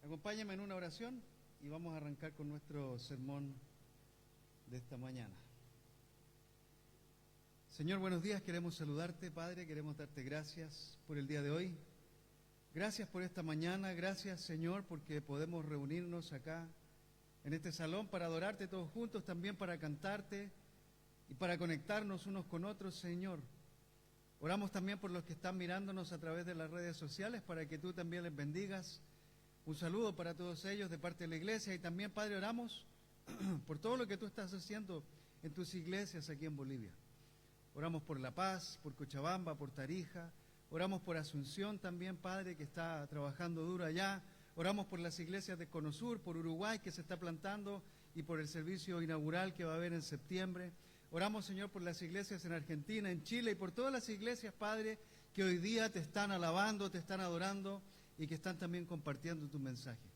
Acompáñame en una oración y vamos a arrancar con nuestro sermón de esta mañana. Señor, buenos días, queremos saludarte, Padre, queremos darte gracias por el día de hoy. Gracias por esta mañana, gracias, Señor, porque podemos reunirnos acá en este salón para adorarte todos juntos, también para cantarte y para conectarnos unos con otros, Señor. Oramos también por los que están mirándonos a través de las redes sociales para que tú también les bendigas. Un saludo para todos ellos de parte de la iglesia y también, Padre, oramos por todo lo que tú estás haciendo en tus iglesias aquí en Bolivia. Oramos por La Paz, por Cochabamba, por Tarija, oramos por Asunción también, Padre, que está trabajando duro allá. Oramos por las iglesias de Cono Sur, por Uruguay, que se está plantando, y por el servicio inaugural que va a haber en septiembre. Oramos, Señor, por las iglesias en Argentina, en Chile, y por todas las iglesias, Padre, que hoy día te están alabando, te están adorando, y que están también compartiendo tu mensaje.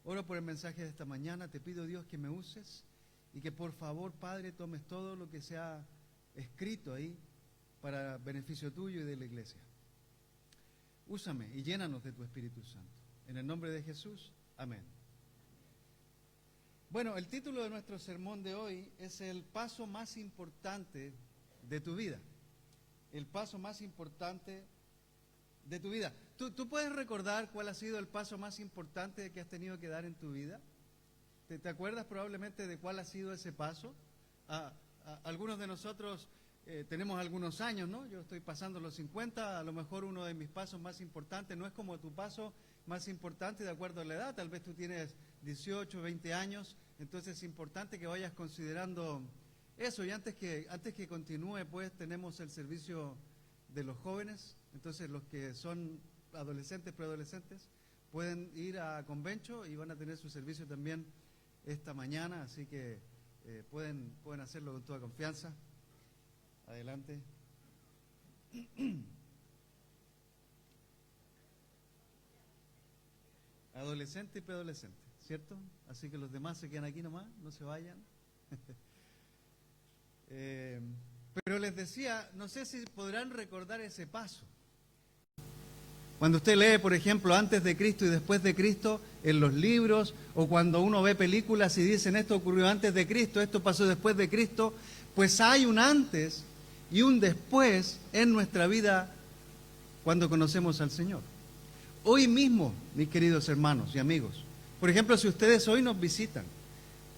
Oro por el mensaje de esta mañana, te pido, Dios, que me uses, y que por favor, Padre, tomes todo lo que se ha escrito ahí, para beneficio tuyo y de la iglesia. Úsame y llénanos de tu Espíritu Santo. En el nombre de Jesús, amén. Bueno, el título de nuestro sermón de hoy es el paso más importante de tu vida. El paso más importante de tu vida. ¿Tú puedes recordar cuál ha sido el paso más importante que has tenido que dar en tu vida? ¿Te acuerdas probablemente de cuál ha sido ese paso? Algunos de nosotros tenemos algunos años, ¿no? Yo estoy pasando los 50, a lo mejor uno de mis pasos más importantes no es como tu paso más importante de acuerdo a la edad. Tal vez tú tienes 18, 20 años, entonces es importante que vayas considerando eso. Y antes que continúe, pues tenemos el servicio de los jóvenes. Entonces los que son adolescentes, preadolescentes, pueden ir a Convencho y van a tener su servicio también esta mañana, así que pueden hacerlo con toda confianza. Adelante. Adolescente y preadolescente, ¿cierto? Así que los demás se quedan aquí nomás, no se vayan. Pero les decía, no sé si podrán recordar ese paso. Cuando usted lee, por ejemplo, antes de Cristo y después de Cristo en los libros, o cuando uno ve películas y dicen esto ocurrió antes de Cristo, esto pasó después de Cristo, pues hay un antes y un después en nuestra vida cuando conocemos al Señor. Hoy mismo, mis queridos hermanos y amigos, por ejemplo, si ustedes hoy nos visitan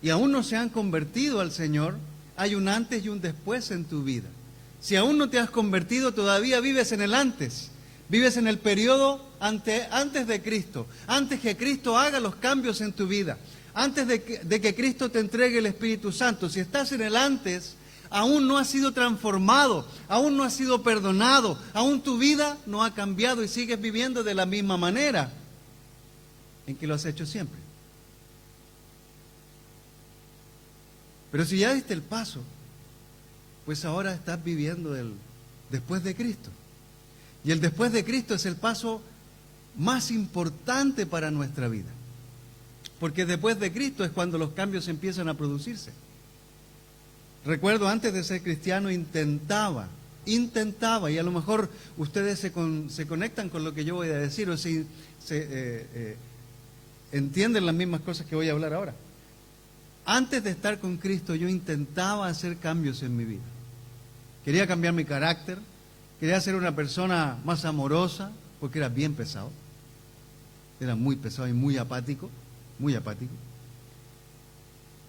y aún no se han convertido al Señor, hay un antes y un después en tu vida. Si aún no te has convertido, todavía vives en el antes. Vives en el periodo antes de Cristo, antes que Cristo haga los cambios en tu vida, antes de que Cristo te entregue el Espíritu Santo. Si estás en el antes, aún no has sido transformado, aún no has sido perdonado, aún tu vida no ha cambiado y sigues viviendo de la misma manera en que lo has hecho siempre. Pero si ya diste el paso, pues ahora estás viviendo el después de Cristo. Y el después de Cristo es el paso más importante para nuestra vida. Porque después de Cristo es cuando los cambios empiezan a producirse. Recuerdo, antes de ser cristiano, intentaba, y a lo mejor ustedes se conectan con lo que yo voy a decir, o si entienden las mismas cosas que voy a hablar ahora. Antes de estar con Cristo, yo intentaba hacer cambios en mi vida. Quería cambiar mi carácter. Quería ser una persona más amorosa, porque era bien pesado. Era muy pesado y muy apático, muy apático.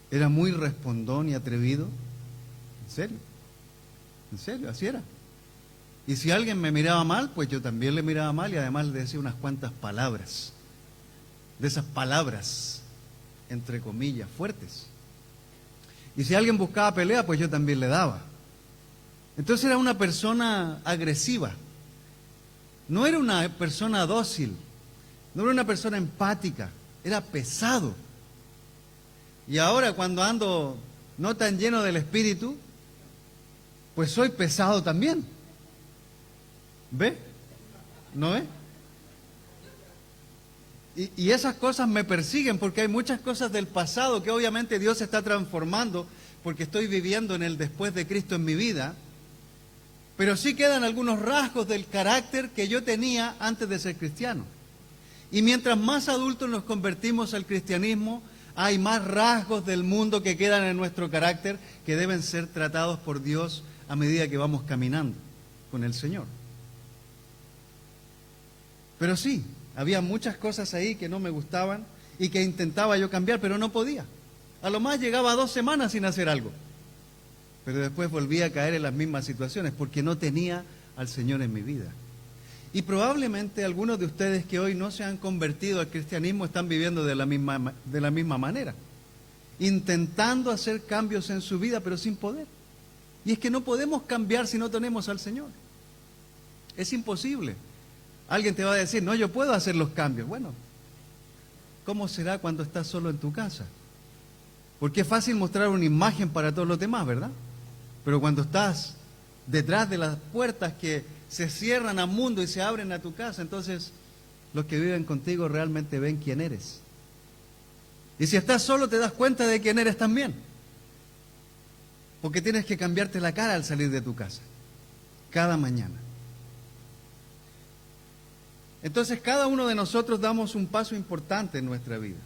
Era muy respondón y atrevido. En serio, así era. Y si alguien me miraba mal, pues yo también le miraba mal y además le decía unas cuantas palabras. De esas palabras, entre comillas, fuertes. Y si alguien buscaba pelea, pues yo también le daba. Entonces era una persona agresiva, no era una persona dócil, no era una persona empática, era pesado. Y ahora cuando ando no tan lleno del Espíritu, pues soy pesado también. ¿Ve? ¿No ve? Y esas cosas me persiguen porque hay muchas cosas del pasado que obviamente Dios está transformando porque estoy viviendo en el después de Cristo en mi vida. Pero sí quedan algunos rasgos del carácter que yo tenía antes de ser cristiano. Y mientras más adultos nos convertimos al cristianismo, hay más rasgos del mundo que quedan en nuestro carácter que deben ser tratados por Dios a medida que vamos caminando con el Señor. Pero sí, había muchas cosas ahí que no me gustaban y que intentaba yo cambiar, pero no podía. A lo más llegaba 2 semanas sin hacer algo. Pero después volvía a caer en las mismas situaciones porque no tenía al Señor en mi vida. Y probablemente algunos de ustedes que hoy no se han convertido al cristianismo están viviendo de la misma manera, intentando hacer cambios en su vida, pero sin poder. Y es que no podemos cambiar si no tenemos al Señor. Es imposible. Alguien te va a decir, no, yo puedo hacer los cambios. Bueno, ¿cómo será cuando estás solo en tu casa? Porque es fácil mostrar una imagen para todos los demás, ¿verdad? Pero cuando estás detrás de las puertas que se cierran al mundo y se abren a tu casa, entonces los que viven contigo realmente ven quién eres. Y si estás solo te das cuenta de quién eres también. Porque tienes que cambiarte la cara al salir de tu casa, cada mañana. Entonces cada uno de nosotros damos un paso importante en nuestra vida.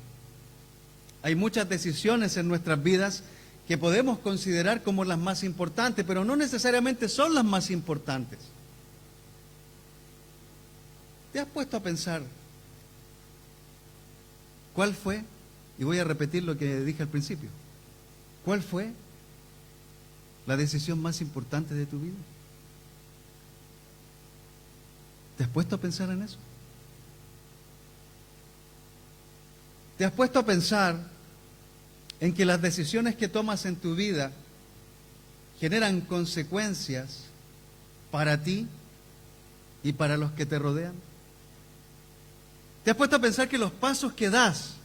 Hay muchas decisiones en nuestras vidas que podemos considerar como las más importantes, pero no necesariamente son las más importantes. ¿Te has puesto a pensar cuál fue? Y voy a repetir lo que dije al principio. ¿Cuál fue la decisión más importante de tu vida? ¿Te has puesto a pensar en eso? ¿Te has puesto a pensar en que las decisiones que tomas en tu vida generan consecuencias para ti y para los que te rodean? ¿Te has puesto a pensar que los pasos que das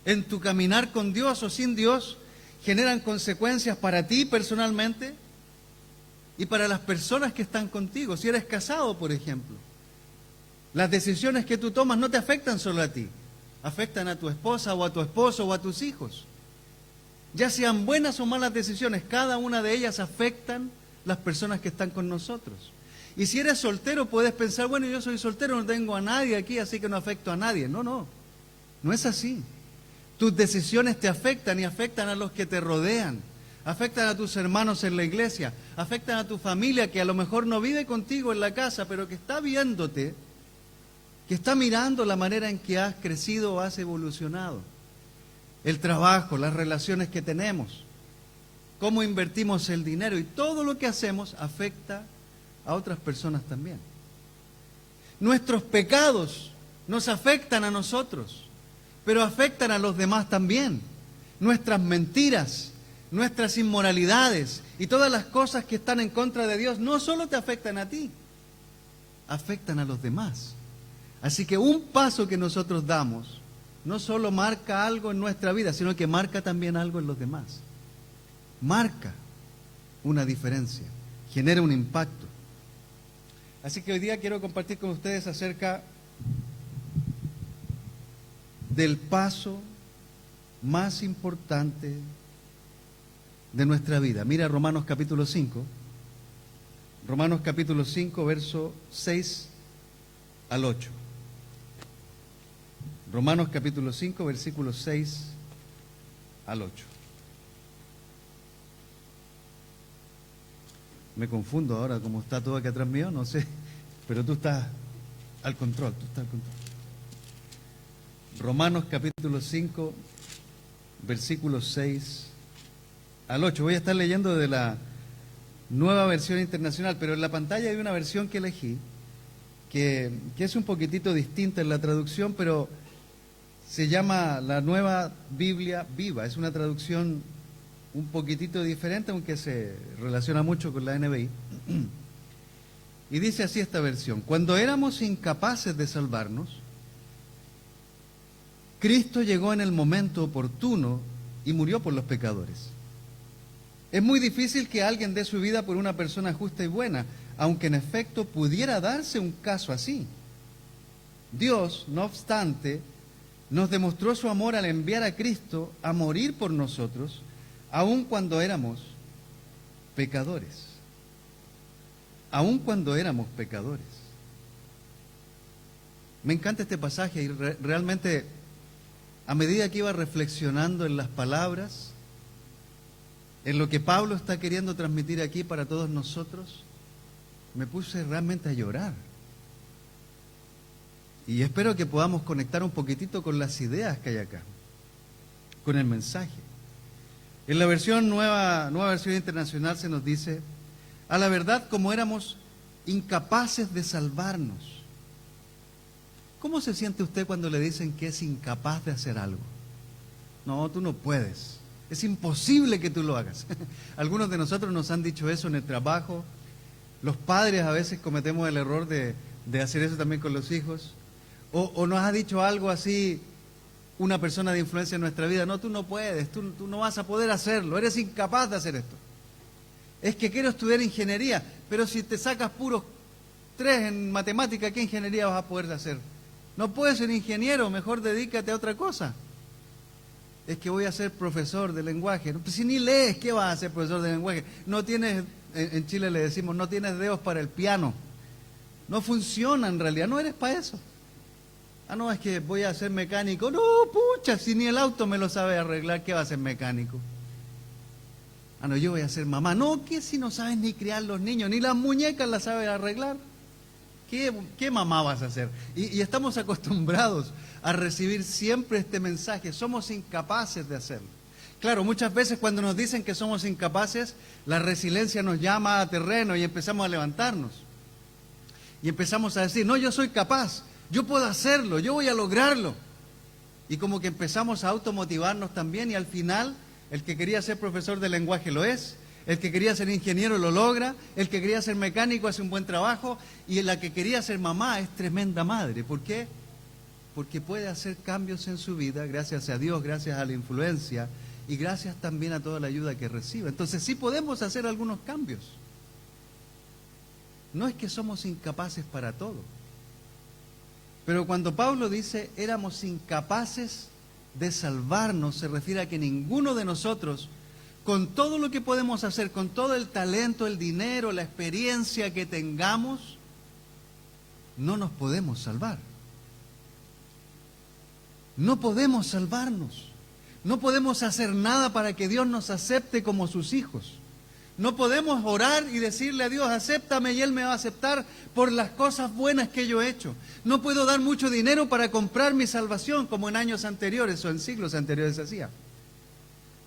en tu caminar con Dios o sin Dios generan consecuencias para ti personalmente y para las personas que están contigo? Si eres casado, por ejemplo, las decisiones que tú tomas no te afectan solo a ti, afectan a tu esposa o a tu esposo o a tus hijos. Ya sean buenas o malas decisiones, cada una de ellas afectan las personas que están con nosotros. Y si eres soltero puedes pensar, bueno, yo soy soltero, no tengo a nadie aquí, así que no afecto a nadie. No es así. Tus decisiones te afectan y afectan a los que te rodean, afectan a tus hermanos en la iglesia, afectan a tu familia que a lo mejor no vive contigo en la casa, pero que está viéndote, que está mirando la manera en que has crecido o has evolucionado. El trabajo, las relaciones que tenemos, cómo invertimos el dinero y todo lo que hacemos afecta a otras personas también. Nuestros pecados nos afectan a nosotros, pero afectan a los demás también. Nuestras mentiras, nuestras inmoralidades y todas las cosas que están en contra de Dios no solo te afectan a ti, afectan a los demás. Así que un paso que nosotros damos no solo marca algo en nuestra vida, sino que marca también algo en los demás. Marca una diferencia, genera un impacto. Así que hoy día quiero compartir con ustedes acerca del paso más importante de nuestra vida. Mira Romanos capítulo 5. Romanos capítulo 5, verso 6 al 8. Romanos capítulo 5, versículos 6 al 8. Me confundo ahora, como está todo aquí atrás mío, no sé, pero tú estás al control, Romanos capítulo 5, versículos 6 al 8. Voy a estar leyendo de la Nueva Versión Internacional, pero en la pantalla hay una versión que elegí, que es un poquitito distinta en la traducción, pero se llama la Nueva Biblia Viva. Es una traducción un poquitito diferente, aunque se relaciona mucho con la NBI. Y dice así esta versión: cuando éramos incapaces de salvarnos, Cristo llegó en el momento oportuno y murió por los pecadores. Es muy difícil que alguien dé su vida por una persona justa y buena, aunque en efecto pudiera darse un caso así. Dios, no obstante, nos demostró su amor al enviar a Cristo a morir por nosotros, aun cuando éramos pecadores. Aun cuando éramos pecadores. Me encanta este pasaje y realmente a medida que iba reflexionando en las palabras, en lo que Pablo está queriendo transmitir aquí para todos nosotros, me puse realmente a llorar. Y espero que podamos conectar un poquitito con las ideas que hay acá, con el mensaje. En la versión nueva versión internacional se nos dice: a la verdad, como éramos incapaces de salvarnos. ¿Cómo se siente usted cuando le dicen que es incapaz de hacer algo? No, tú no puedes. Es imposible que tú lo hagas. Algunos de nosotros nos han dicho eso en el trabajo. Los padres a veces cometemos el error de hacer eso también con los hijos. O nos ha dicho algo así una persona de influencia en nuestra vida: no, tú no puedes, tú no vas a poder hacerlo, eres incapaz de hacer esto. Es que quiero estudiar ingeniería, pero si te sacas puros 3 en matemática, ¿qué ingeniería vas a poder hacer? No puedes ser ingeniero, mejor dedícate a otra cosa. Es que voy a ser profesor de lenguaje. Pues si ni lees, ¿qué vas a ser profesor de lenguaje? No tienes, en Chile le decimos, no tienes dedos para el piano. No funciona en realidad, no eres para eso. Ah, no, es que voy a ser mecánico. No, pucha, si ni el auto me lo sabe arreglar, ¿qué va a ser mecánico? Ah, no, yo voy a ser mamá. No, ¿qué si no sabes ni criar los niños? Ni las muñecas las sabes arreglar. ¿Qué mamá vas a hacer? Y estamos acostumbrados a recibir siempre este mensaje: somos incapaces de hacerlo. Claro, muchas veces cuando nos dicen que somos incapaces, la resiliencia nos llama a terreno y empezamos a levantarnos. Y empezamos a decir: no, yo soy capaz, yo puedo hacerlo, yo voy a lograrlo. Y como que empezamos a automotivarnos también, y al final el que quería ser profesor de lenguaje lo es. El que quería ser ingeniero lo logra, el que quería ser mecánico hace un buen trabajo, y la que quería ser mamá es tremenda madre. ¿Por qué? Porque puede hacer cambios en su vida, gracias a Dios, gracias a la influencia y gracias también a toda la ayuda que recibe. Entonces sí podemos hacer algunos cambios. No es que somos incapaces para todo. Pero cuando Pablo dice éramos incapaces de salvarnos, se refiere a que ninguno de nosotros, con todo lo que podemos hacer, con todo el talento, el dinero, la experiencia que tengamos, no nos podemos salvar. No podemos salvarnos. No podemos hacer nada para que Dios nos acepte como sus hijos. No podemos orar y decirle a Dios: acéptame, y Él me va a aceptar por las cosas buenas que yo he hecho. No puedo dar mucho dinero para comprar mi salvación, como en años anteriores o en siglos anteriores se hacía.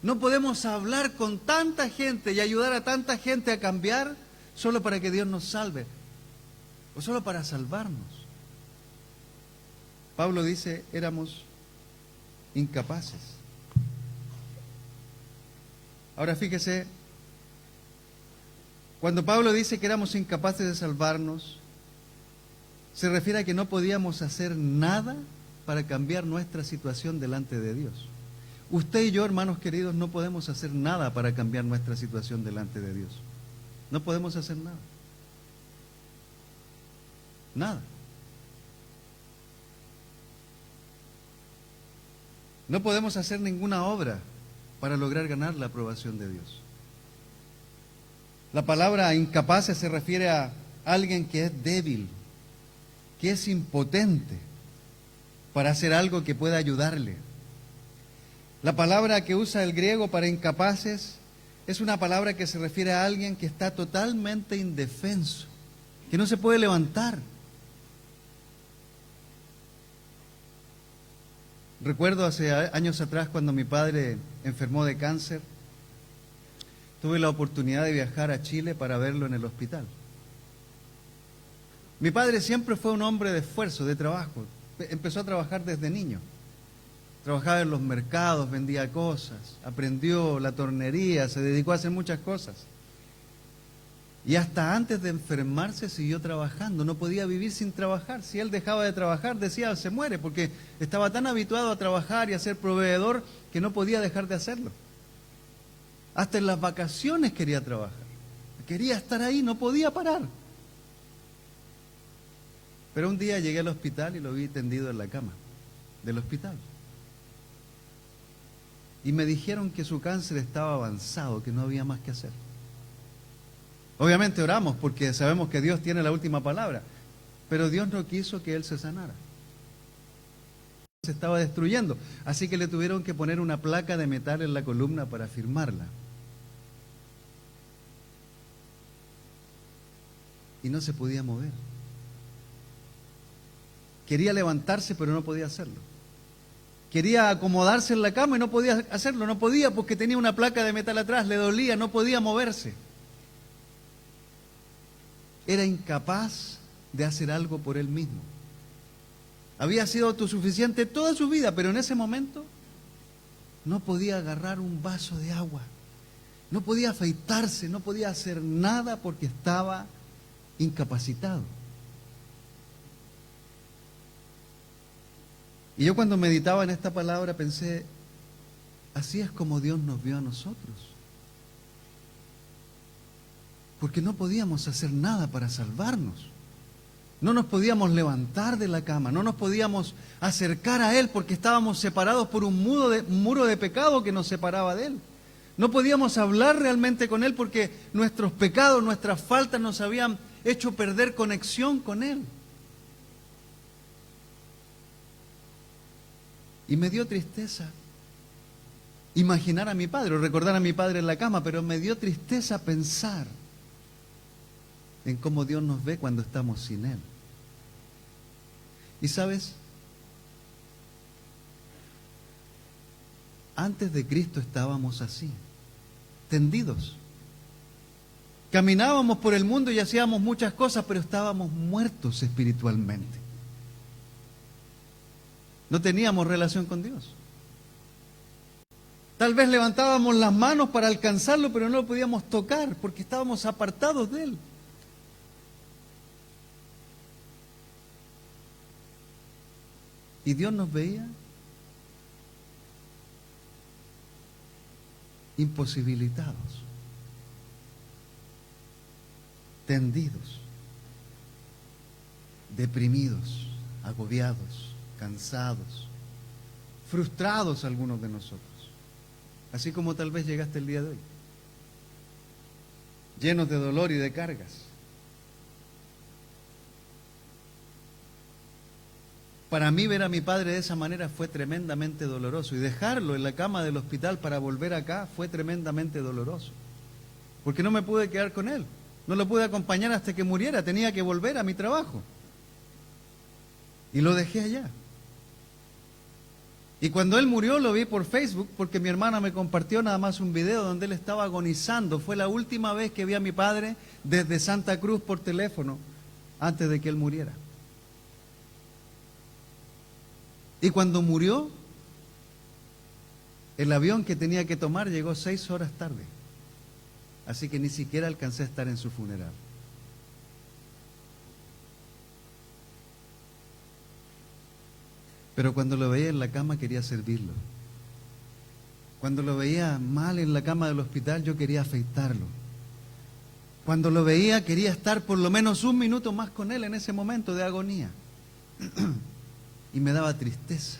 No podemos hablar con tanta gente y ayudar a tanta gente a cambiar solo para que Dios nos salve o solo para salvarnos. Pablo dice: éramos incapaces. Ahora fíjese, cuando Pablo dice que éramos incapaces de salvarnos, se refiere a que no podíamos hacer nada para cambiar nuestra situación delante de Dios. Usted y yo, hermanos queridos, no podemos hacer nada para cambiar nuestra situación delante de Dios. No podemos hacer nada. Nada. No podemos hacer ninguna obra para lograr ganar la aprobación de Dios. La palabra incapaces se refiere a alguien que es débil, que es impotente para hacer algo que pueda ayudarle. La palabra que usa el griego para incapaces es una palabra que se refiere a alguien que está totalmente indefenso, que no se puede levantar. Recuerdo hace años atrás, cuando mi padre enfermó de cáncer, tuve la oportunidad de viajar a Chile para verlo en el hospital. Mi padre siempre fue un hombre de esfuerzo, de trabajo. Empezó a trabajar desde niño. Trabajaba en los mercados, vendía cosas, aprendió la tornería, se dedicó a hacer muchas cosas. Y hasta antes de enfermarse siguió trabajando, no podía vivir sin trabajar. Si él dejaba de trabajar, decía, se muere, porque estaba tan habituado a trabajar y a ser proveedor que no podía dejar de hacerlo. Hasta en las vacaciones quería trabajar, quería estar ahí, no podía parar. Pero un día llegué al hospital y lo vi tendido en la cama del hospital. Y me dijeron que su cáncer estaba avanzado, que no había más que hacer. Obviamente oramos porque sabemos que Dios tiene la última palabra, pero Dios no quiso que él se sanara. se estaba destruyendo. Así que le tuvieron que poner una placa de metal en la columna para firmarla. Y no se podía mover. Quería levantarse, pero no podía hacerlo. Quería acomodarse en la cama y no podía hacerlo. No podía porque tenía una placa de metal atrás, le dolía, no podía moverse. Era incapaz de hacer algo por él mismo. Había sido autosuficiente toda su vida, pero en ese momento no podía agarrar un vaso de agua. No podía afeitarse, no podía hacer nada porque estaba incapacitado. Y yo cuando meditaba en esta palabra pensé, así es como Dios nos vio a nosotros. Porque no podíamos hacer nada para salvarnos. No nos podíamos levantar de la cama, no nos podíamos acercar a Él porque estábamos separados por un muro de pecado que nos separaba de Él. No podíamos hablar realmente con Él porque nuestros pecados, nuestras faltas nos habían hecho perder conexión con Él. Y me dio tristeza imaginar a mi padre, o recordar a mi padre en la cama, pero me dio tristeza pensar en cómo Dios nos ve cuando estamos sin Él. Y sabes, antes de Cristo estábamos así, tendidos. Caminábamos por el mundo y hacíamos muchas cosas, pero estábamos muertos espiritualmente. No teníamos relación con Dios. Tal vez levantábamos las manos para alcanzarlo, pero no lo podíamos tocar porque estábamos apartados de Él. Y Dios nos veía imposibilitados, tendidos, deprimidos, agobiados, cansados, frustrados algunos de nosotros, así como tal vez llegaste el día de hoy, llenos de dolor y de cargas. Para mí ver a mi padre de esa manera fue tremendamente doloroso, y dejarlo en la cama del hospital para volver acá fue tremendamente doloroso, porque no me pude quedar con él, no lo pude acompañar hasta que muriera, tenía que volver a mi trabajo y lo dejé allá. Y cuando él murió lo vi por Facebook porque mi hermana me compartió nada más un video donde él estaba agonizando. Fue la última vez que vi a mi padre desde Santa Cruz por teléfono antes de que él muriera. Y cuando murió, el avión que tenía que tomar llegó 6 horas tarde. Así que ni siquiera alcancé a estar en su funeral. Pero cuando lo veía en la cama quería servirlo. Cuando lo veía mal en la cama del hospital yo quería afeitarlo. Cuando lo veía quería estar por lo menos un minuto más con él en ese momento de agonía. Y me daba tristeza.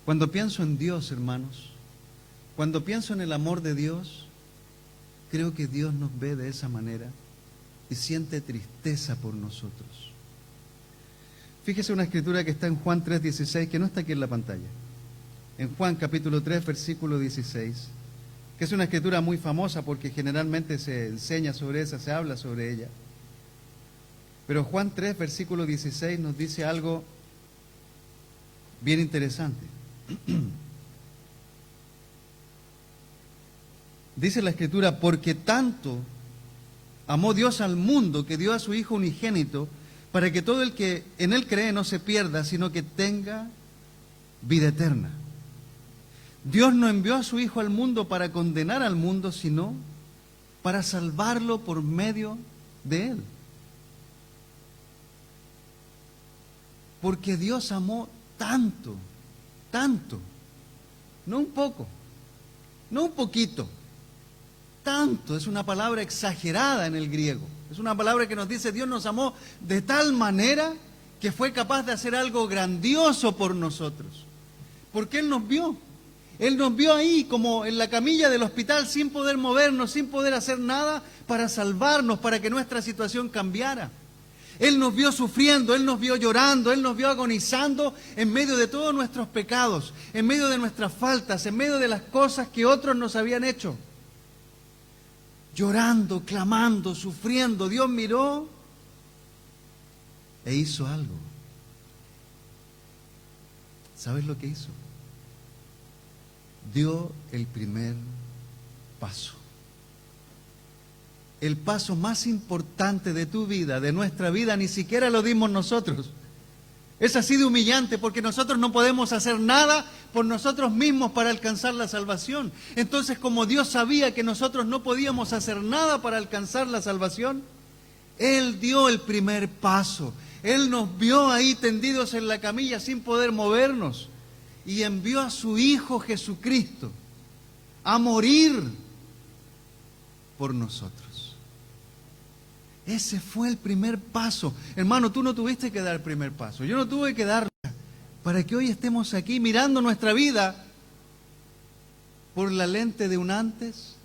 Cuando pienso en Dios, hermanos, cuando pienso en el amor de Dios, creo que Dios nos ve de esa manera y siente tristeza por nosotros. Fíjese una escritura que está en Juan 3:16, que no está aquí en la pantalla. En Juan capítulo 3, versículo 16, que es una escritura muy famosa porque generalmente se enseña sobre esa, se habla sobre ella. Pero Juan 3, versículo 16 nos dice algo bien interesante. Dice la escritura, porque tanto amó Dios al mundo que dio a su Hijo unigénito, para que todo el que en Él cree no se pierda, sino que tenga vida eterna. Dios no envió a su Hijo al mundo para condenar al mundo, sino para salvarlo por medio de Él. Porque Dios amó tanto, tanto, no un poco, no un poquito, tanto, es una palabra exagerada en el griego. Es una palabra que nos dice Dios nos amó de tal manera que fue capaz de hacer algo grandioso por nosotros. Porque Él nos vio. Él nos vio ahí como en la camilla del hospital sin poder movernos, sin poder hacer nada para salvarnos, para que nuestra situación cambiara. Él nos vio sufriendo, Él nos vio llorando, Él nos vio agonizando en medio de todos nuestros pecados, en medio de nuestras faltas, en medio de las cosas que otros nos habían hecho. Llorando, clamando, sufriendo, Dios miró e hizo algo. ¿Sabes lo que hizo? Dio el primer paso. El paso más importante de tu vida, de nuestra vida, ni siquiera lo dimos nosotros. Es así de humillante porque nosotros no podemos hacer nada por nosotros mismos para alcanzar la salvación. Entonces, como Dios sabía que nosotros no podíamos hacer nada para alcanzar la salvación, Él dio el primer paso. Él nos vio ahí tendidos en la camilla sin poder movernos y envió a su Hijo Jesucristo a morir por nosotros. Ese fue el primer paso. Hermano, tú no tuviste que dar el primer paso. Yo no tuve que darla para que hoy estemos aquí mirando nuestra vida por la lente de un antes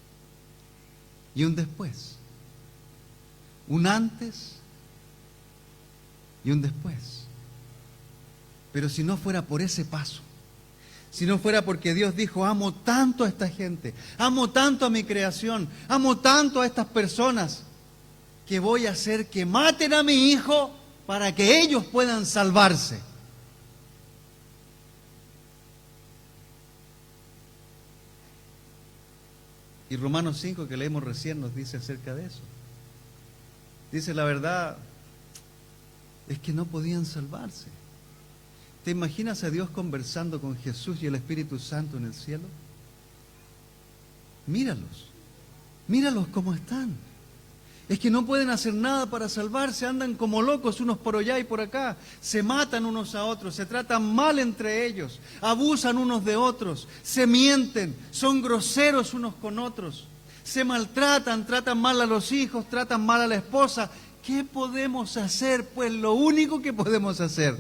y un después. Un antes y un después. Pero si no fuera por ese paso, si no fuera porque Dios dijo, amo tanto a esta gente, amo tanto a mi creación, amo tanto a estas personas, que voy a hacer que maten a mi hijo para que ellos puedan salvarse. Y Romanos 5, que leímos recién, nos dice acerca de eso. Dice, la verdad es que no podían salvarse. ¿Te imaginas a Dios conversando con Jesús y el Espíritu Santo en el cielo? Míralos cómo están. Es que no pueden hacer nada para salvarse, andan como locos unos por allá y por acá, se matan unos a otros, se tratan mal entre ellos, abusan unos de otros, se mienten, son groseros unos con otros, se maltratan, tratan mal a los hijos, tratan mal a la esposa. ¿Qué podemos hacer? Pues lo único que podemos hacer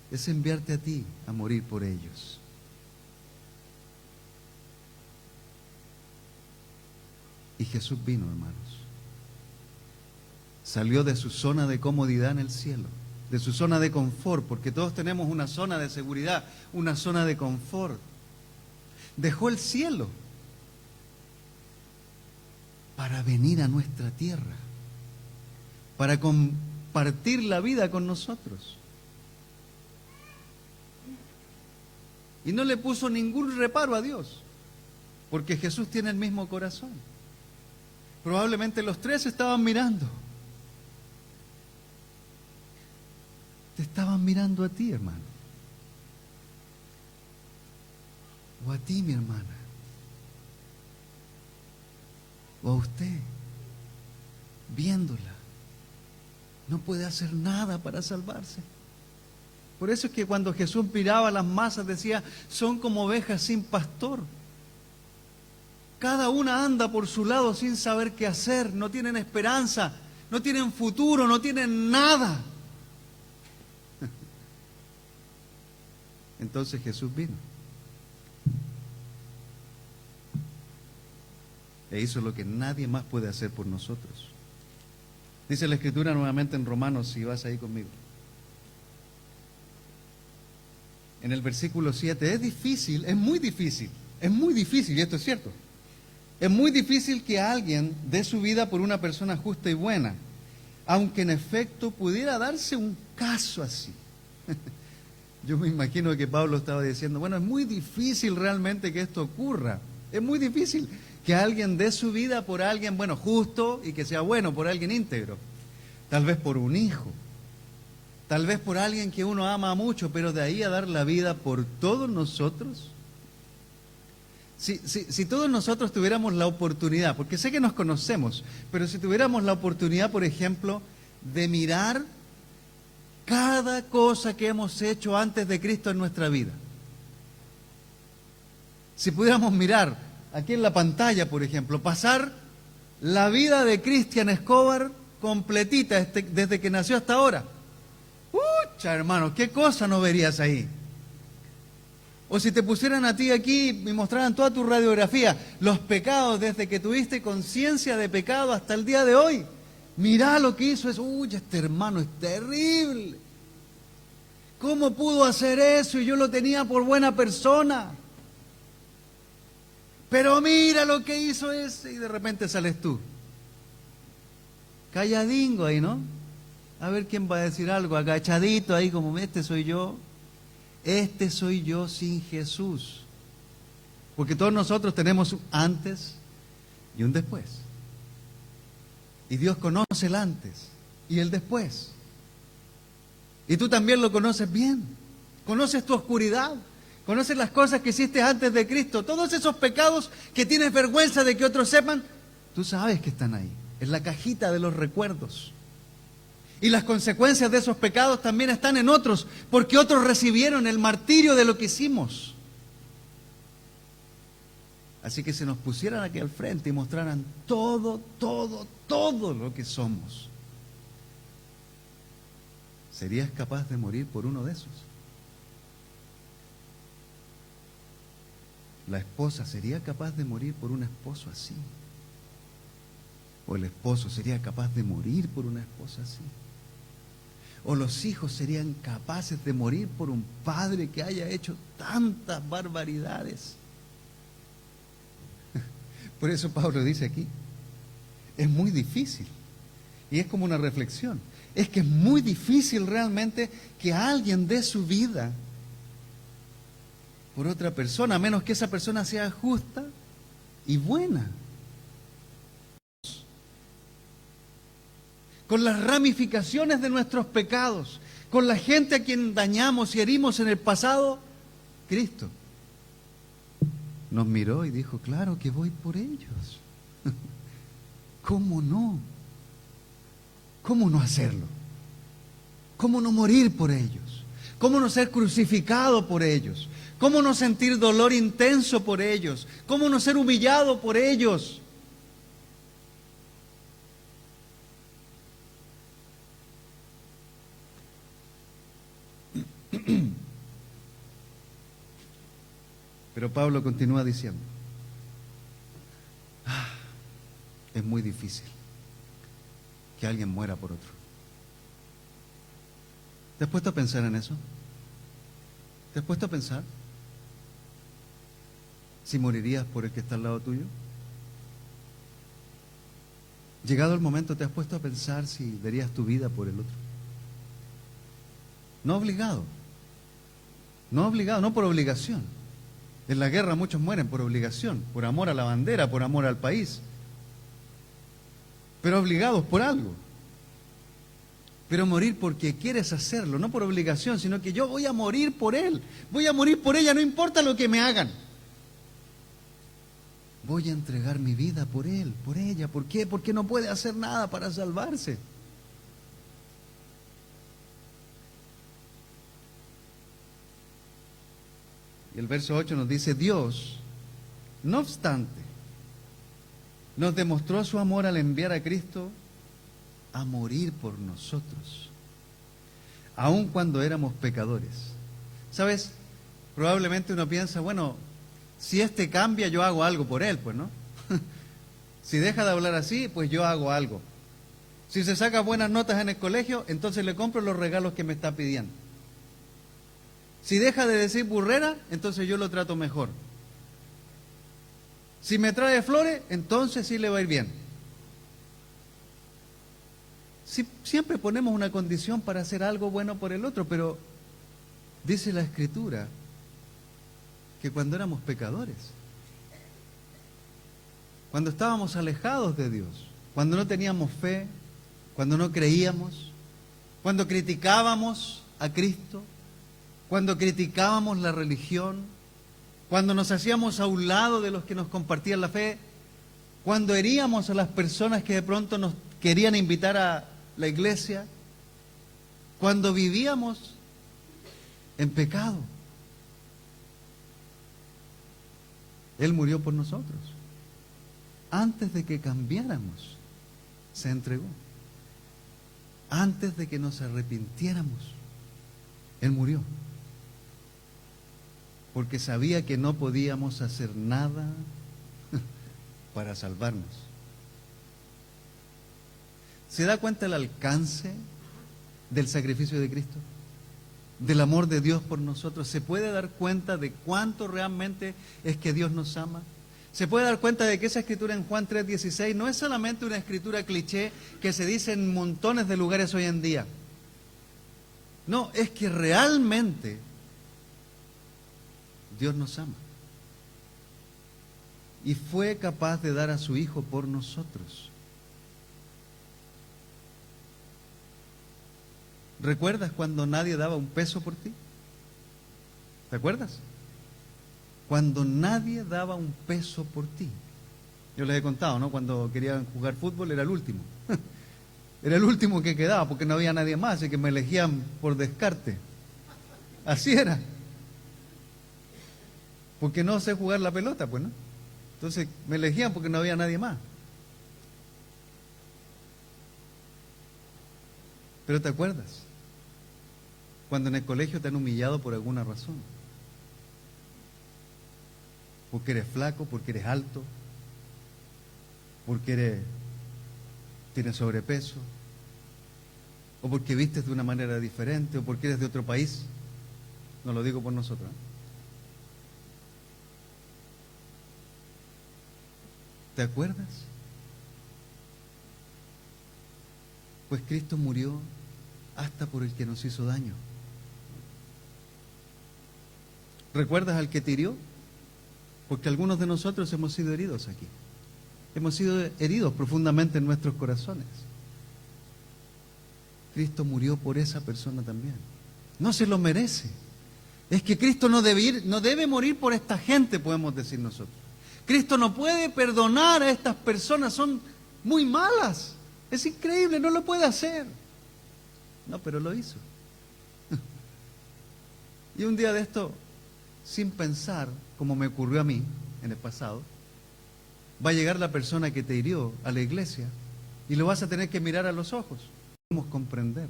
es enviarte a ti a morir por ellos. Y Jesús vino, hermanos. Salió de su zona de comodidad en el cielo, de su zona de confort, porque todos tenemos una zona de seguridad, una zona de confort. Dejó el cielo para venir a nuestra tierra, para compartir la vida con nosotros. Y no le puso ningún reparo a Dios, porque Jesús tiene el mismo corazón. Probablemente los tres estaban mirando. Te estaban mirando a ti, hermano. O a ti, mi hermana. O a usted. Viéndola. No puede hacer nada para salvarse. Por eso es que cuando Jesús miraba a las masas decía, son como ovejas sin pastor. Cada una anda por su lado sin saber qué hacer, no tienen esperanza, no tienen futuro, no tienen nada. Entonces Jesús vino e hizo lo que nadie más puede hacer por nosotros. Dice la Escritura nuevamente en Romanos, si vas ahí conmigo. En el versículo 7, es difícil, es muy difícil, y esto es cierto. Es muy difícil que alguien dé su vida por una persona justa y buena, aunque en efecto pudiera darse un caso así. Yo me imagino que Pablo estaba diciendo, bueno, es muy difícil realmente que esto ocurra. Es muy difícil que alguien dé su vida por alguien, bueno, justo y que sea bueno, por alguien íntegro. Tal vez por un hijo, tal vez por alguien que uno ama mucho, pero de ahí a dar la vida por todos nosotros. Si todos nosotros tuviéramos la oportunidad, porque sé que nos conocemos, pero si tuviéramos la oportunidad, por ejemplo, de mirar cada cosa que hemos hecho antes de Cristo en nuestra vida. Si pudiéramos mirar aquí en la pantalla, por ejemplo, pasar la vida de Cristian Escobar completita desde que nació hasta ahora. ¡Ucha, hermano! ¿Qué cosa no verías ahí? O si te pusieran a ti aquí y mostraran toda tu radiografía, los pecados desde que tuviste conciencia de pecado hasta el día de hoy, Mirá lo que hizo eso. Uy, este hermano es terrible. ¿Cómo pudo hacer eso? Y yo lo tenía por buena persona. Pero mira lo que hizo ese. Y de repente sales tú. Calladingo ahí, ¿no? A ver quién va a decir algo. Agachadito ahí como, este soy yo. Este soy yo sin Jesús. Porque todos nosotros tenemos un antes y un después. Y Dios conoce el antes y el después. Y tú también lo conoces bien. Conoces tu oscuridad. Conoces las cosas que hiciste antes de Cristo. Todos esos pecados que tienes vergüenza de que otros sepan, tú sabes que están ahí, en la cajita de los recuerdos. Y las consecuencias de esos pecados también están en otros, porque otros recibieron el martirio de lo que hicimos. Así que si nos pusieran aquí al frente y mostraran todo lo que somos, ¿serías capaz de morir por uno de esos? ¿La esposa sería capaz de morir por un esposo así? ¿O el esposo sería capaz de morir por una esposa así? ¿O los hijos serían capaces de morir por un padre que haya hecho tantas barbaridades? Por eso Pablo dice aquí, es muy difícil. Y es como una reflexión. Es que es muy difícil realmente que alguien dé su vida por otra persona, a menos que esa persona sea justa y buena. Con las ramificaciones de nuestros pecados, con la gente a quien dañamos y herimos en el pasado, Cristo nos miró y dijo, claro que voy por ellos. ¿Cómo no? ¿Cómo no hacerlo? ¿Cómo no morir por ellos? ¿Cómo no ser crucificado por ellos? ¿Cómo no sentir dolor intenso por ellos? ¿Cómo no ser humillado por ellos? Pero Pablo continúa diciendo, es muy difícil que alguien muera por otro. ¿Te has puesto a pensar en eso? ¿Te has puesto a pensar si morirías por el que está al lado tuyo? Llegado el momento, ¿te has puesto a pensar si darías tu vida por el otro? No obligado, no por obligación. En la guerra muchos mueren por obligación, por amor a la bandera, por amor al país, pero obligados por algo. Pero morir porque quieres hacerlo, no por obligación, sino que yo voy a morir por él, voy a morir por ella, no importa lo que me hagan. Voy a entregar mi vida por él, por ella. ¿Por qué? Porque no puede hacer nada para salvarse. Y el verso 8 nos dice, Dios, no obstante, nos demostró su amor al enviar a Cristo a morir por nosotros, aun cuando éramos pecadores. ¿Sabes? Probablemente uno piensa, bueno, si este cambia, yo hago algo por él, pues, ¿no? Si deja de hablar así, pues yo hago algo. Si se saca buenas notas en el colegio, entonces le compro los regalos que me está pidiendo. Si deja de decir burrera, entonces yo lo trato mejor. Si me trae flores, entonces sí le va a ir bien. Siempre ponemos una condición para hacer algo bueno por el otro, pero dice la Escritura que cuando éramos pecadores, cuando estábamos alejados de Dios, cuando no teníamos fe, cuando no creíamos, cuando criticábamos a Cristo, cuando criticábamos la religión, cuando nos hacíamos a un lado de los que nos compartían la fe, cuando heríamos a las personas que de pronto nos querían invitar a la iglesia, cuando vivíamos en pecado, Él murió por nosotros. Antes de que cambiáramos, se entregó. Antes de que nos arrepintiéramos, Él murió. Porque sabía que no podíamos hacer nada para salvarnos. ¿Se da cuenta el alcance del sacrificio de Cristo? Del amor de Dios por nosotros. ¿Se puede dar cuenta de cuánto realmente es que Dios nos ama? ¿Se puede dar cuenta de que esa escritura en Juan 3:16 no es solamente una escritura cliché que se dice en montones de lugares hoy en día? No, es que realmente Dios nos ama. Y fue capaz de dar a su Hijo por nosotros. ¿Recuerdas cuando nadie daba un peso por ti? ¿Te acuerdas? Cuando nadie daba un peso por ti. Yo les he contado, ¿no? Cuando querían jugar fútbol era el último. Era el último que quedaba porque no había nadie más y que me elegían por descarte. Así era. Porque no sé jugar la pelota, pues, ¿no? Entonces me elegían porque no había nadie más. Pero ¿te acuerdas? Cuando en el colegio te han humillado por alguna razón. Porque eres flaco, porque eres alto, porque tienes sobrepeso, o porque vistes de una manera diferente, o porque eres de otro país. No lo digo por nosotros, ¿eh? ¿Te acuerdas? Pues Cristo murió hasta por el que nos hizo daño. ¿Recuerdas al que te hirió? Porque algunos de nosotros hemos sido heridos aquí. Hemos sido heridos profundamente en nuestros corazones. Cristo murió por esa persona también. No se lo merece. Es que Cristo no debe morir por esta gente, podemos decir nosotros. Cristo no puede perdonar a estas personas, son muy malas. Es increíble, no lo puede hacer. No, pero lo hizo. Y un día de esto, sin pensar, como me ocurrió a mí en el pasado, va a llegar la persona que te hirió a la iglesia y lo vas a tener que mirar a los ojos. Podemos comprender.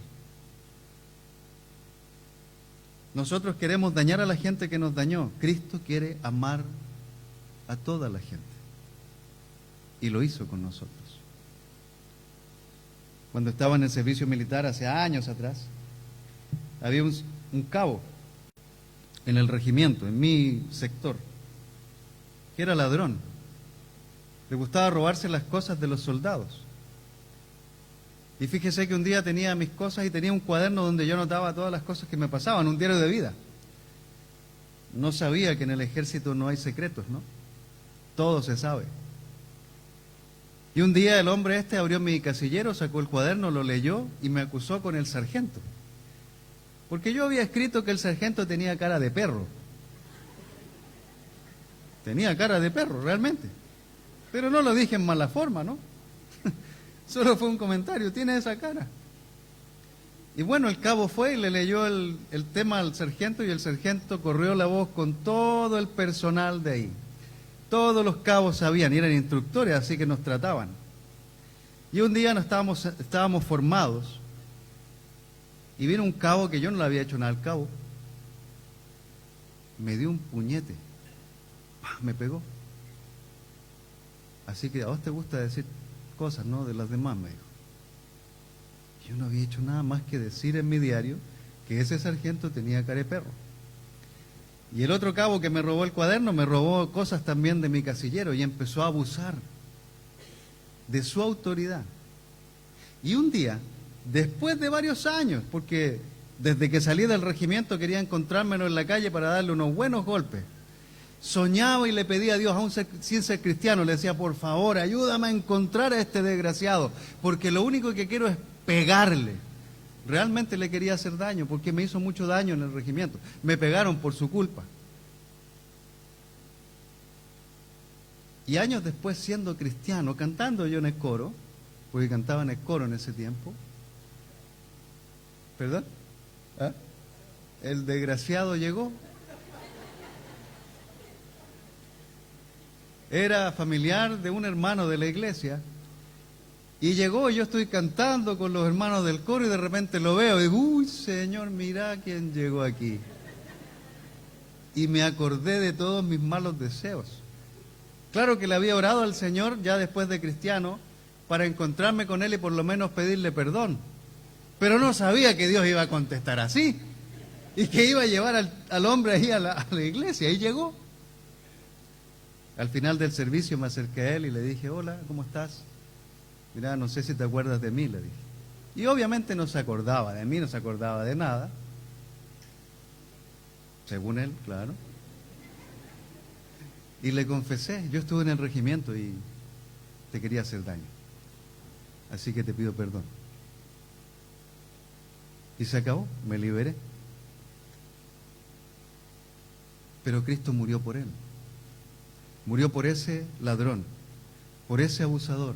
Nosotros queremos dañar a la gente que nos dañó. Cristo quiere amar a toda la gente. Y lo hizo con nosotros. Cuando estaba en el servicio militar hace años atrás, había un cabo en el regimiento, en mi sector, que era ladrón. Le gustaba robarse las cosas de los soldados. Y fíjese que un día tenía mis cosas y tenía un cuaderno donde yo anotaba todas las cosas que me pasaban, un diario de vida. No sabía que en el ejército no hay secretos, ¿no? Todo se sabe. Y un día el hombre este abrió mi casillero, sacó el cuaderno, lo leyó y me acusó con el sargento. Porque yo había escrito que el sargento tenía cara de perro. Tenía cara de perro, realmente. Pero no lo dije en mala forma, ¿no? Solo fue un comentario, tiene esa cara. Y bueno, el cabo fue y le leyó el tema al sargento y el sargento corrió la voz con todo el personal de ahí. Todos los cabos sabían y eran instructores, así que nos trataban. Y un día estábamos formados y vino un cabo que yo no le había hecho nada al cabo. Me dio un puñete. Me pegó. Así que a vos te gusta decir cosas, ¿no? De las demás, me dijo. Yo no había hecho nada más que decir en mi diario que ese sargento tenía cara de perro. Y el otro cabo que me robó el cuaderno me robó cosas también de mi casillero y empezó a abusar de su autoridad. Y un día, después de varios años, porque desde que salí del regimiento quería encontrármelo en la calle para darle unos buenos golpes, soñaba y le pedía a Dios, aún sin ser cristiano, le decía, por favor, ayúdame a encontrar a este desgraciado, porque lo único que quiero es pegarle. Realmente le quería hacer daño, porque me hizo mucho daño en el regimiento. Me pegaron por su culpa. Y años después, siendo cristiano, cantando yo en el coro, porque cantaba en el coro en ese tiempo, ¿perdón? ¿Ah? El desgraciado llegó. Era familiar de un hermano de la iglesia. Y llegó, yo estoy cantando con los hermanos del coro y de repente lo veo y digo, uy, Señor, mira quién llegó aquí. Y me acordé de todos mis malos deseos. Claro que le había orado al Señor ya después de cristiano para encontrarme con él y por lo menos pedirle perdón. Pero no sabía que Dios iba a contestar así y que iba a llevar al hombre ahí a la iglesia. Ahí llegó. Al final del servicio me acerqué a él y le dije, hola, ¿cómo estás? Mira, no sé si te acuerdas de mí, le dije. Y obviamente no se acordaba de mí, no se acordaba de nada. Según él, claro. Y le confesé, yo estuve en el regimiento y te quería hacer daño. Así que te pido perdón. Y se acabó, me liberé. Pero Cristo murió por él. Murió por ese ladrón, por ese abusador,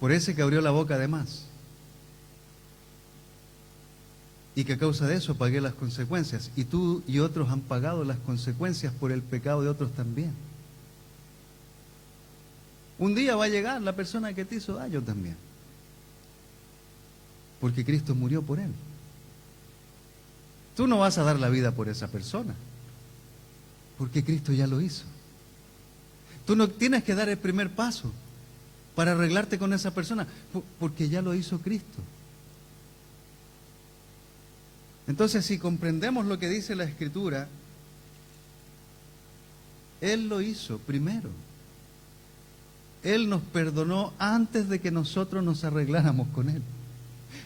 por ese que abrió la boca de más. Y que a causa de eso pagué las consecuencias. Y tú y otros han pagado las consecuencias por el pecado de otros también. Un día va a llegar la persona que te hizo daño también. Porque Cristo murió por él. Tú no vas a dar la vida por esa persona. Porque Cristo ya lo hizo. Tú no tienes que dar el primer paso para arreglarte con esa persona. Porque ya lo hizo Cristo. Entonces, si comprendemos lo que dice la Escritura, Él lo hizo primero. Él nos perdonó antes de que nosotros nos arregláramos con Él.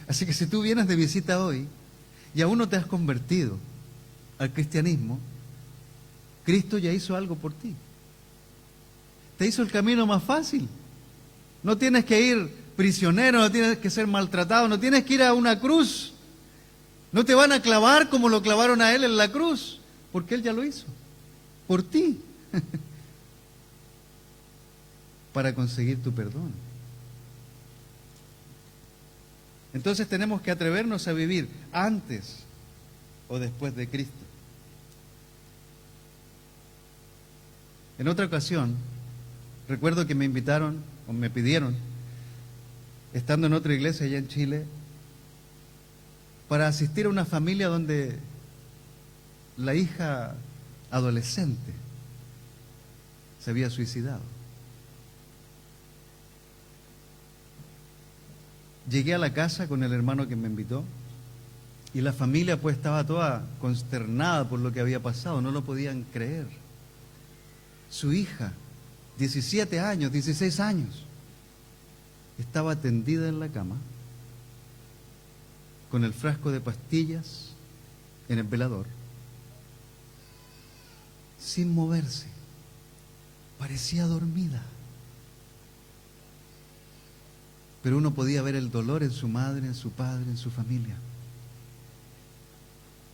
Así que si tú vienes de visita hoy y aún no te has convertido al cristianismo, Cristo ya hizo algo por ti. Te hizo el camino más fácil. No tienes que ir prisionero, no tienes que ser maltratado, no tienes que ir a una cruz. No te van a clavar como lo clavaron a Él en la cruz, porque Él ya lo hizo, por ti, para conseguir tu perdón. Entonces tenemos que atrevernos a vivir antes o después de Cristo. En otra ocasión, recuerdo que me invitaron, o me pidieron, estando en otra iglesia allá en Chile, para asistir a una familia donde la hija adolescente se había suicidado. Llegué a la casa con el hermano que me invitó y la familia pues estaba toda consternada por lo que había pasado, no lo podían creer. Su hija, 17 años, 16 años, estaba tendida en la cama con el frasco de pastillas en el velador, sin moverse, parecía dormida. Pero uno podía ver el dolor en su madre, en su padre, en su familia.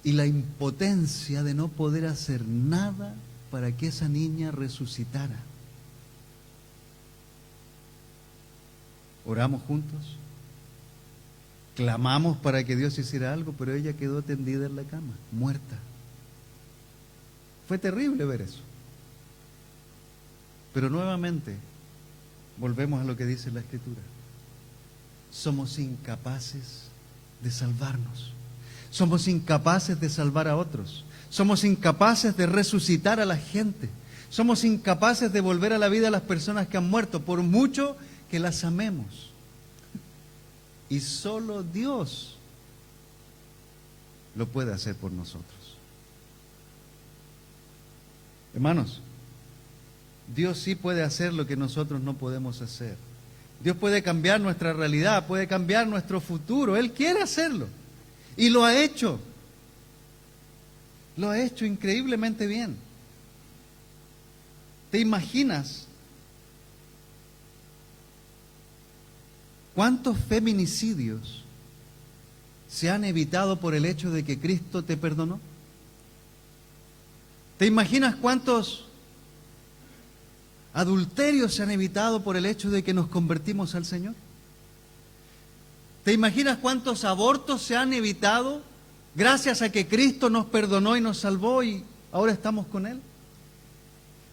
Y la impotencia de no poder hacer nada para que esa niña resucitara. Oramos juntos. Clamamos para que Dios hiciera algo, pero ella quedó tendida en la cama, muerta. Fue terrible ver eso. Pero nuevamente, volvemos a lo que dice la Escritura. Somos incapaces de salvarnos. Somos incapaces de salvar a otros. Somos incapaces de resucitar a la gente. Somos incapaces de volver a la vida a las personas que han muerto, por mucho que las amemos. Y solo Dios lo puede hacer por nosotros. Hermanos, Dios sí puede hacer lo que nosotros no podemos hacer. Dios puede cambiar nuestra realidad, puede cambiar nuestro futuro. Él quiere hacerlo. Y lo ha hecho. Lo ha hecho increíblemente bien. ¿Te imaginas cuántos feminicidios se han evitado por el hecho de que Cristo te perdonó? ¿Te imaginas cuántos adulterios se han evitado por el hecho de que nos convertimos al Señor? ¿Te imaginas cuántos abortos se han evitado gracias a que Cristo nos perdonó y nos salvó y ahora estamos con Él?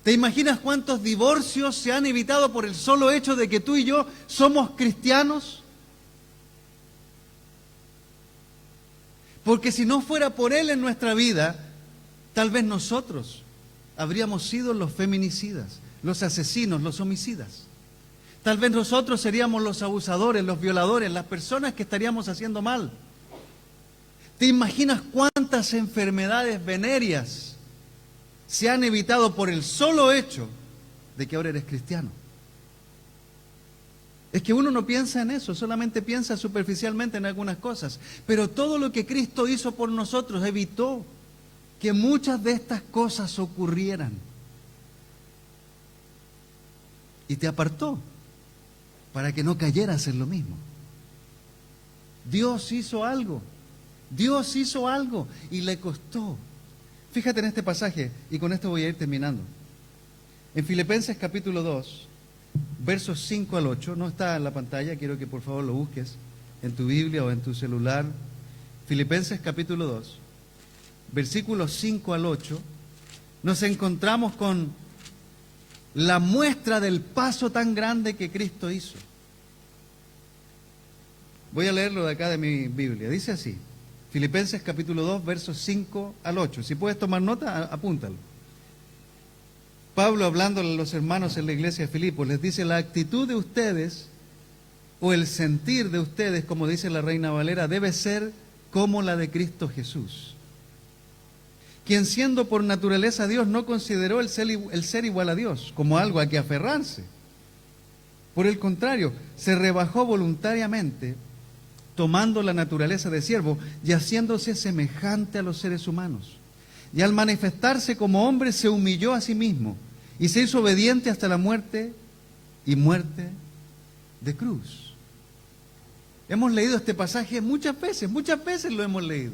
¿Te imaginas cuántos divorcios se han evitado por el solo hecho de que tú y yo somos cristianos? Porque si no fuera por Él en nuestra vida, tal vez nosotros habríamos sido los feminicidas, los asesinos, los homicidas. Tal vez nosotros seríamos los abusadores, los violadores, las personas que estaríamos haciendo mal. ¿Te imaginas cuántas enfermedades venéreas se han evitado por el solo hecho de que ahora eres cristiano? Es que uno no piensa en eso, solamente piensa superficialmente en algunas cosas. Pero todo lo que Cristo hizo por nosotros evitó que muchas de estas cosas ocurrieran. Y te apartó para que no cayeras en lo mismo. Dios hizo algo. Dios hizo algo y le costó. Fíjate en este pasaje, y con esto voy a ir terminando. En Filipenses capítulo 2, versos 5 al 8, no está en la pantalla, quiero que por favor lo busques en tu Biblia o en tu celular. Filipenses capítulo 2, versículos 5 al 8, nos encontramos con la muestra del paso tan grande que Cristo hizo. Voy a leerlo de acá de mi Biblia. Dice así, Filipenses capítulo 2, versos 5 al 8. Si puedes tomar nota, apúntalo. Pablo, hablándole a los hermanos en la iglesia de Filipos, les dice: la actitud de ustedes, o el sentir de ustedes, como dice la Reina Valera, debe ser como la de Cristo Jesús, quien siendo por naturaleza Dios no consideró el ser igual a Dios como algo a que aferrarse. Por el contrario, se rebajó voluntariamente, tomando la naturaleza de siervo y haciéndose semejante a los seres humanos. Y al manifestarse como hombre se humilló a sí mismo y se hizo obediente hasta la muerte y muerte de cruz. Hemos leído este pasaje muchas veces lo hemos leído.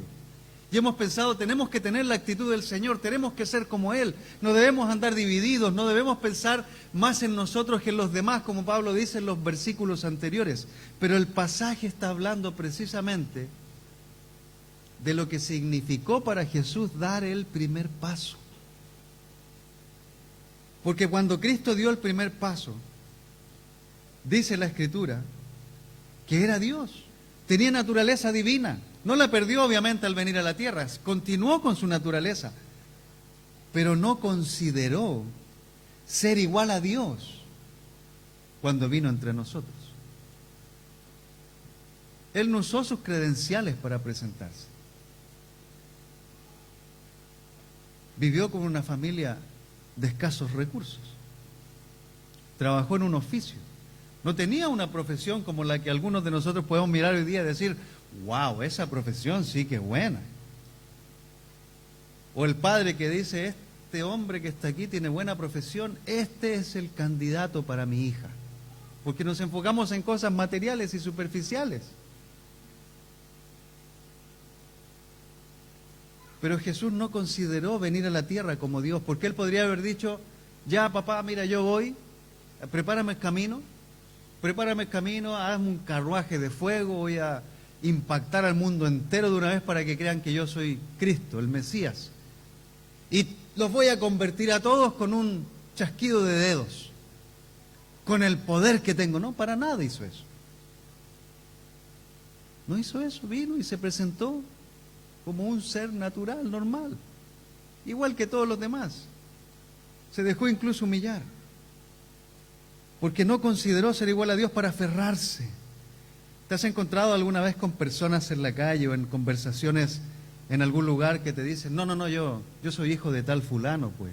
Y hemos pensado, tenemos que tener la actitud del Señor, tenemos que ser como Él, no debemos andar divididos, no debemos pensar más en nosotros que en los demás, como Pablo dice en los versículos anteriores. Pero el pasaje está hablando precisamente de lo que significó para Jesús dar el primer paso. Porque cuando Cristo dio el primer paso, dice la Escritura, que era Dios, tenía naturaleza divina. No la perdió obviamente al venir a la tierra, continuó con su naturaleza, pero no consideró ser igual a Dios cuando vino entre nosotros. Él no usó sus credenciales para presentarse. Vivió con una familia de escasos recursos. Trabajó en un oficio. No tenía una profesión como la que algunos de nosotros podemos mirar hoy día y decir: wow, esa profesión sí que es buena. O el padre que dice: este hombre que está aquí tiene buena profesión, este es el candidato para mi hija. Porque nos enfocamos en cosas materiales y superficiales. Pero Jesús no consideró venir a la tierra como Dios, porque Él podría haber dicho: ya papá, mira, yo voy, prepárame el camino, hazme un carruaje de fuego, voy a impactar al mundo entero de una vez para que crean que yo soy Cristo, el Mesías. Y los voy a convertir a todos con un chasquido de dedos, con el poder que tengo. No, para nada hizo eso. No hizo eso, vino y se presentó como un ser natural, normal, igual que todos los demás. Se dejó incluso humillar, porque no consideró ser igual a Dios para aferrarse. ¿Te has encontrado alguna vez con personas en la calle o en conversaciones en algún lugar que te dicen: no, yo soy hijo de tal fulano, pues?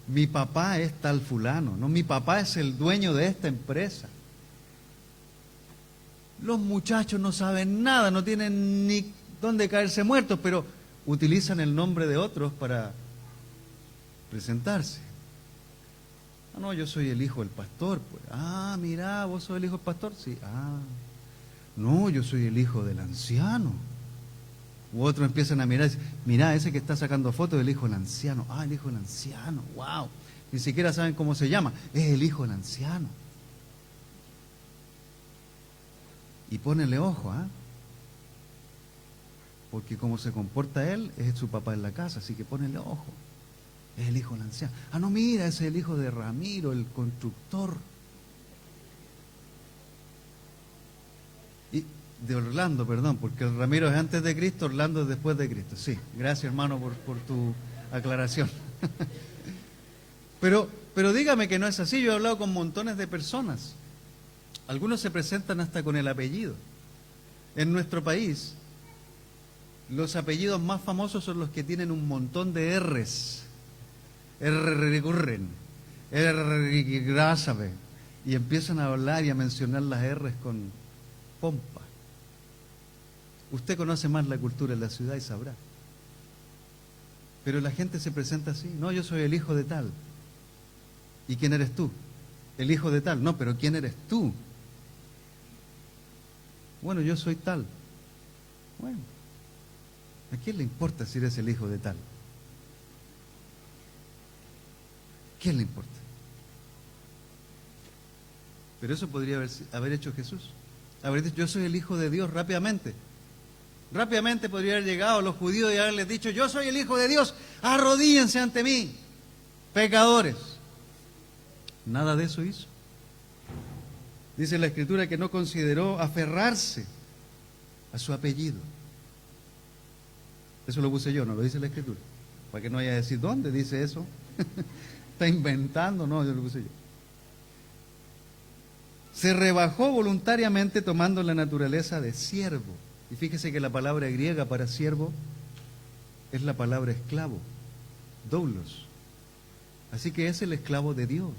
Mi papá es tal fulano, no, mi papá es el dueño de esta empresa. Los muchachos no saben nada, no tienen ni dónde caerse muertos, pero utilizan el nombre de otros para presentarse. Ah, no, yo soy el hijo del pastor, pues. Ah, mira, ¿vos sos el hijo del pastor? Sí. Ah, no, yo soy el hijo del anciano. U otros empiezan a mirar y dicen: mira, ese que está sacando fotos es el hijo del anciano. Ah, el hijo del anciano, wow. Ni siquiera saben cómo se llama, es el hijo del anciano. Y pónele ojo, ¿ah? Porque como se comporta él, es su papá en la casa, así que ponele ojo. Es el hijo del anciano. Ah, no, mira, ese es el hijo de Ramiro, el constructor. Y de Orlando, perdón, porque el Ramiro es antes de Cristo, Orlando es después de Cristo. Sí, gracias hermano por tu aclaración. Pero dígame que no es así. Yo he hablado con montones de personas. Algunos se presentan hasta con el apellido. En nuestro país, los apellidos más famosos son los que tienen un montón de R's. Recurren. Y empiezan a hablar y a mencionar las R's con pompa. Usted conoce más la cultura de la ciudad y sabrá. Pero la gente se presenta así. No, yo soy el hijo de tal. ¿Y quién eres tú? El hijo de tal. No, pero ¿quién eres tú? Bueno, yo soy tal. Bueno, ¿a quién le importa si eres el hijo de tal? ¿Quién le importa? Pero eso podría haber hecho Jesús. Haber dicho, yo soy el hijo de Dios rápidamente. Rápidamente podría haber llegado a los judíos y haberles dicho, yo soy el hijo de Dios, arrodíllense ante mí, pecadores. Nada de eso hizo. Dice la Escritura que no consideró aferrarse a su apellido. Eso lo puse yo, no lo dice la Escritura. Para que no vaya a decir, ¿dónde dice eso? Está inventando, no, yo lo puse yo. Se rebajó voluntariamente tomando la naturaleza de siervo. Y fíjese que la palabra griega para siervo es la palabra esclavo, doulos. Así que es el esclavo de Dios.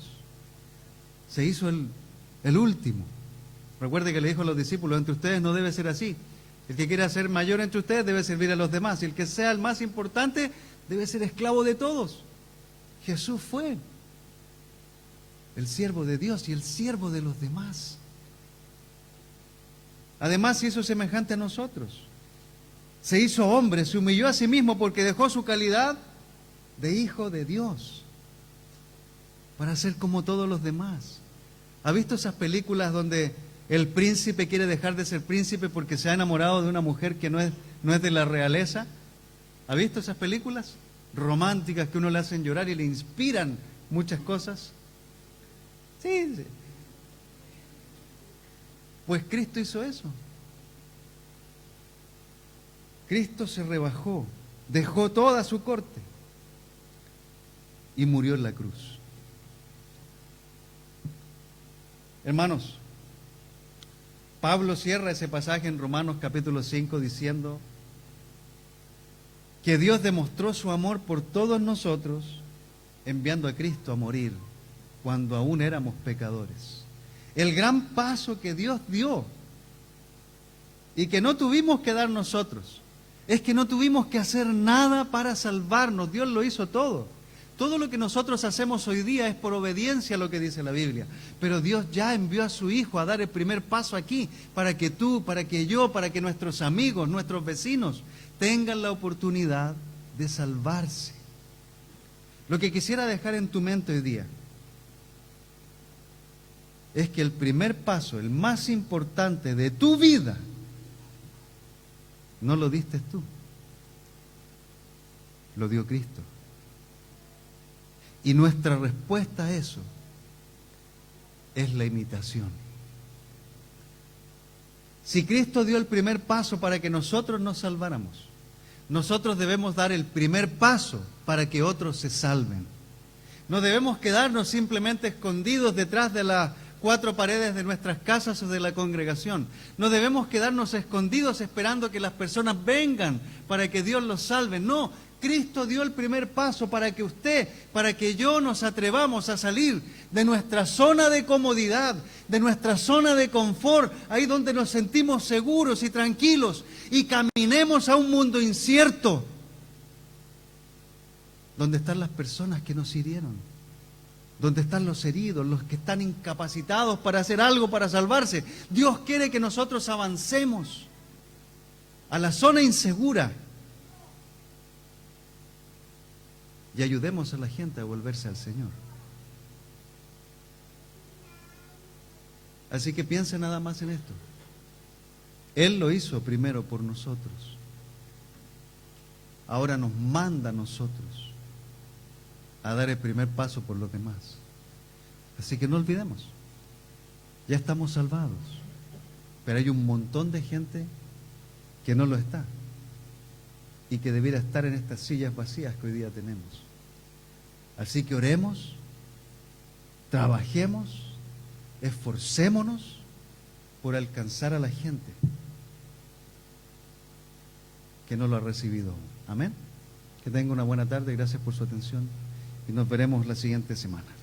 Se hizo el último. Recuerde que le dijo a los discípulos, entre ustedes no debe ser así. El que quiera ser mayor entre ustedes debe servir a los demás. Y el que sea el más importante debe ser esclavo de todos. Jesús fue el siervo de Dios y el siervo de los demás. Además se hizo semejante a nosotros. Se hizo hombre, se humilló a sí mismo porque dejó su calidad de hijo de Dios para ser como todos los demás. ¿Ha visto esas películas donde el príncipe quiere dejar de ser príncipe porque se ha enamorado de una mujer que no es de la realeza? ¿Ha visto esas películas románticas que uno le hacen llorar y le inspiran muchas cosas? Sí. Pues Cristo hizo eso. Cristo se rebajó, dejó toda su corte y murió en la cruz. Hermanos, Pablo cierra ese pasaje en Romanos capítulo 5 diciendo que Dios demostró su amor por todos nosotros enviando a Cristo a morir cuando aún éramos pecadores. El gran paso que Dios dio y que no tuvimos que dar nosotros es que no tuvimos que hacer nada para salvarnos. Dios lo hizo todo. Todo lo que nosotros hacemos hoy día es por obediencia a lo que dice la Biblia. Pero Dios ya envió a su Hijo a dar el primer paso aquí para que tú, para que yo, para que nuestros amigos, nuestros vecinos tengan la oportunidad de salvarse. Lo que quisiera dejar en tu mente hoy día es que el primer paso, el más importante de tu vida, no lo diste tú, lo dio Cristo. Y nuestra respuesta a eso es la imitación. Si Cristo dio el primer paso para que nosotros nos salváramos, nosotros debemos dar el primer paso para que otros se salven. No debemos quedarnos simplemente escondidos detrás de las cuatro paredes de nuestras casas o de la congregación. No debemos quedarnos escondidos esperando que las personas vengan para que Dios los salve. No, Cristo dio el primer paso para que usted, para que yo nos atrevamos a salir de nuestra zona de comodidad, de nuestra zona de confort, ahí donde nos sentimos seguros y tranquilos, y caminemos a un mundo incierto, donde están las personas que nos hirieron, donde están los heridos, los que están incapacitados para hacer algo para salvarse. Dios quiere que nosotros avancemos a la zona insegura y ayudemos a la gente a volverse al Señor. Así que piense nada más en esto. Él lo hizo primero por nosotros. Ahora nos manda a nosotros a dar el primer paso por los demás. Así que no olvidemos, ya estamos salvados, pero hay un montón de gente que no lo está y que debiera estar en estas sillas vacías que hoy día tenemos. Así que oremos trabajemos, esforcémonos por alcanzar a la gente que no lo ha recibido aún. Amén. Que tenga una buena tarde, gracias por su atención y nos veremos la siguiente semana.